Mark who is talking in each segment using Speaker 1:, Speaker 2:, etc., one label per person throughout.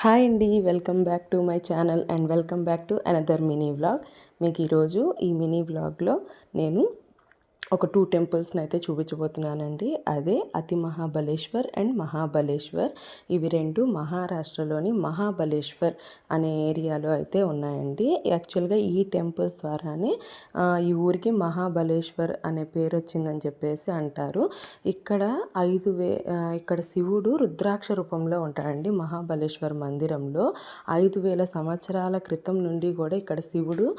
Speaker 1: Hi అండి, welcome back to my channel and welcome back to another mini vlog. మీకు ఈరోజు ఈ mini వ్లాగ్లో నేను ఒక 2 టెంపుల్స్ని అయితే చూపించబోతున్నానండి. అదే అతి మహాబలేశ్వర్ అండ్ మహాబలేశ్వర్. ఇవి రెండు మహారాష్ట్రలోని మహాబలేశ్వర్ అనే ఏరియాలో అయితే ఉన్నాయండి. యాక్చువల్గా ఈ టెంపుల్స్ ద్వారానే ఈ ఊరికి మహాబలేశ్వర్ అనే పేరు వచ్చిందని చెప్పేసి అంటారు. ఇక్కడ ఇక్కడ శివుడు రుద్రాక్ష రూపంలో ఉంటాడండి. మహాబలేశ్వర్ మందిరంలో 5,000 సంవత్సరాల క్రితం నుండి కూడా ఇక్కడ శివుడు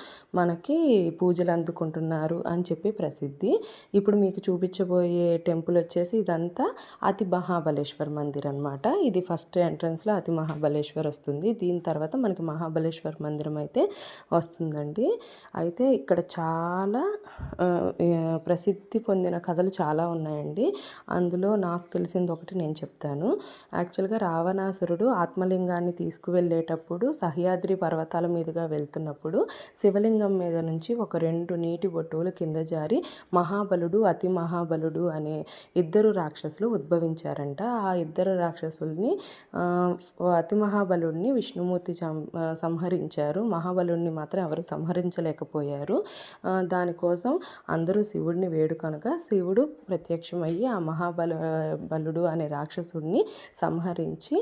Speaker 1: మనకి పూజలు అందుకుంటున్నారు అని చెప్పి ప్రసిద్ధి. ఇప్పుడు మీకు చూపించబోయే టెంపుల్ వచ్చేసి ఇదంతా అతి మహాబలేశ్వర్ మందిర్ అనమాట. ఇది ఫస్ట్ ఎంట్రన్స్లో అతి మహాబలేశ్వర్ వస్తుంది. దీని తర్వాత మనకి మహాబలేశ్వర్ మందిరం అయితే వస్తుందండి. అయితే ఇక్కడ చాలా ప్రసిద్ధి పొందిన కథలు చాలా ఉన్నాయండి. అందులో నాకు తెలిసింది ఒకటి నేను చెప్తాను. యాక్చువల్గా రావణాసురుడు ఆత్మలింగాన్ని తీసుకువెళ్ళేటప్పుడు సహ్యాద్రి పర్వతాల మీదుగా వెళ్తున్నప్పుడు శివలింగం మీద నుంచి ఒక 2 నీటి బొట్టులు కింద జారి మహాబలుడు అతి మహాబలుడు అనే ఇద్దరు రాక్షసులు ఉద్భవించారంట. ఆ ఇద్దరు రాక్షసుల్ని అతి మహాబలుడిని విష్ణుమూర్తి సంహరించారు. మహాబలుడిని మాత్రం ఎవరు సంహరించలేకపోయారు. దానికోసం అందరూ శివుడిని వేడుకనగా శివుడు ప్రత్యక్షమయ్యి ఆ బలుడు అనే రాక్షసుడిని సంహరించి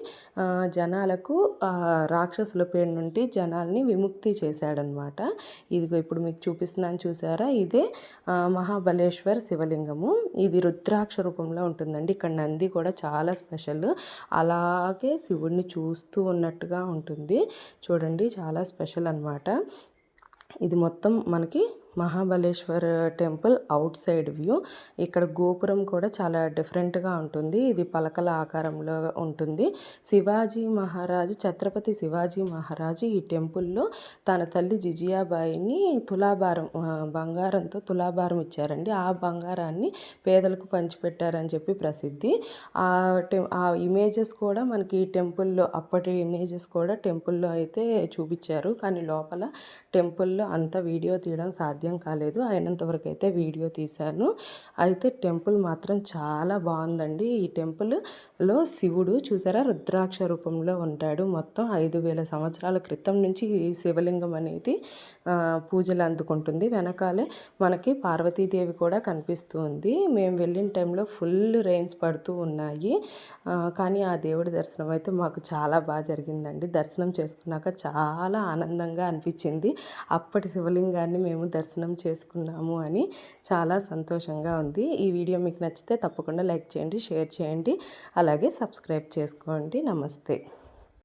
Speaker 1: జనాలకు రాక్షసుల పేరు నుండి జనాల్ని విముక్తి చేశాడనమాట. ఇదిగో ఇప్పుడు మీకు చూపిస్తున్నాను చూసారా, ఇదే మహాబలేశ్వర్ శివలింగము. ఇది రుద్రాక్ష రూపంలో ఉంటుందండి. ఇక్కడ నంది కూడా చాలా స్పెషల్. అలాగే శివుడిని చూస్తూ ఉన్నట్టుగా ఉంటుంది. చూడండి, చాలా స్పెషల్ అన్నమాట. ఇది మొత్తం మనకి Mahabaleshwar temple out side view. ఇక్కడ గోపురం కూడా చాలా డిఫరెంట్గా ఉంటుంది. ఇది పలకల ఆకారంలో ఉంటుంది. ఛత్రపతి శివాజీ మహారాజు ఈ టెంపుల్లో తన తల్లి జిజియాబాయిని బంగారంతో తులాభారం ఇచ్చారండి. ఆ బంగారాన్ని పేదలకు పంచిపెట్టారని చెప్పి ప్రసిద్ధి. ఆ ఇమేజెస్ కూడా మనకి టెంపుల్లో, అప్పటి ఇమేజెస్ కూడా టెంపుల్లో అయితే చూపించారు. కానీ లోపల టెంపుల్లో అంత వీడియో తీయడం సాధ్యం కాలేదు. అయినంతవరకు అయితే వీడియో తీశాను. అయితే టెంపుల్ మాత్రం చాలా బాగుందండి. ఈ టెంపుల్లో శివుడు చూసారా రుద్రాక్ష రూపంలో ఉంటాడు. మొత్తం 5,000 సంవత్సరాల క్రితం నుంచి ఈ శివలింగం అనేది పూజలు అందుకుంటుంది. వెనకాలే మనకి పార్వతీదేవి కూడా కనిపిస్తుంది. మేము వెళ్ళిన టైంలో ఫుల్ రెయిన్స్ పడుతూ ఉన్నాయి. కానీ ఆ దేవుడి దర్శనం అయితే మాకు చాలా బాగా జరిగిందండి. దర్శనం చేసుకున్నాక చాలా ఆనందంగా అనిపించింది. అప్పటి శివలింగాన్ని మేము దర్శనం చేసుకున్నాము అని చాలా సంతోషంగా ఉంది. ఈ వీడియో మీకు నచ్చితే తప్పకుండా లైక్ చేయండి, షేర్ చేయండి, అలాగే సబ్స్క్రైబ్ చేసుకోండి. నమస్తే.